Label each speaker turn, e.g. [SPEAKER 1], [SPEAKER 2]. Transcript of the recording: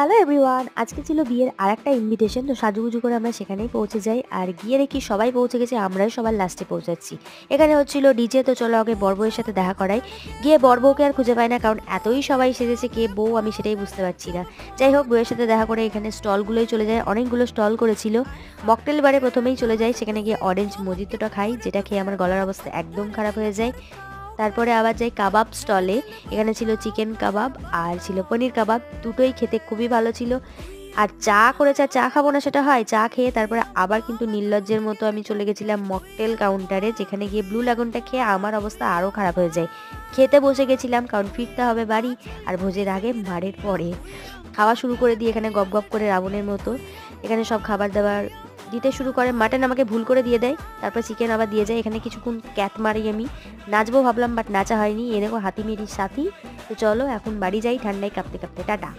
[SPEAKER 1] Hello everyone, আজকে ছিল বিয়ের আরেকটা ইনভিটেশন। তো সাজুগুজু করে আমরা সেখানেই পৌঁছে যাই, আর গিয়ে দেখি সবাই পৌঁছে গেছে, আমরাই সবার লাস্টে পৌঁছাচ্ছি। এখানে হচ্ছিল ডিজে। তো চলো আগে বর বউয়ের সাথে দেখা করাই। গিয়ে বর বউকে আর খুঁজে পাই না, কারণ এতই সবাই সেজেছে, কে বউ আমি সেটাই বুঝতে পারছি না। যাই হোক, বউয়ের সাথে দেখা করে এখানে স্টলগুলোই চলে যায়, অনেকগুলো স্টল করেছিল। মকটেল বারে প্রথমেই চলে যাই, সেখানে গিয়ে অরেঞ্জ মজিতোটা খাই, যেটা খেয়ে আমার গলার অবস্থা একদম খারাপ হয়ে যায়। তারপরে আবার যাই কাবাব স্টলে। এখানে ছিল চিকেন কাবাব আর ছিল পনির কাবাব, দুটোই খেতে খুবই ভালো ছিল। আর চা করেছে, আর চা খাবো না সেটা হয়, চা খেয়ে তারপরে আবার কিন্তু নির্লজ্জের মতো আমি চলে গেছিলাম মকটেল কাউন্টারে, যেখানে গিয়ে ব্লু লাগুনটা খেয়ে আমার অবস্থা আরও খারাপ হয়ে যায়। খেতে বসে গেছিলাম, কারণ ফিরতে হবে বাড়ি, আর ভোজের আগে মারের পরে। খাওয়া শুরু করে দিয়ে এখানে গপ গপ করে রাবণের মতো এখানে সব খাবার দাবার দিতে শুরু করে। মাটন আমাকে ভুল করে দিয়ে দেয়, তারপর চিকেন আবার দিয়ে যায়। এখানে কিছুক্ষণ ক্যাট মারি আমি, নাচবো ভাবলাম, বাট নাচা হয়নি। এ দেখো হাতি মেরির সাথী। তো চলো এখন বাড়ি যাই ঠান্ডায় কাঁপতে কাঁপতে। টাটা।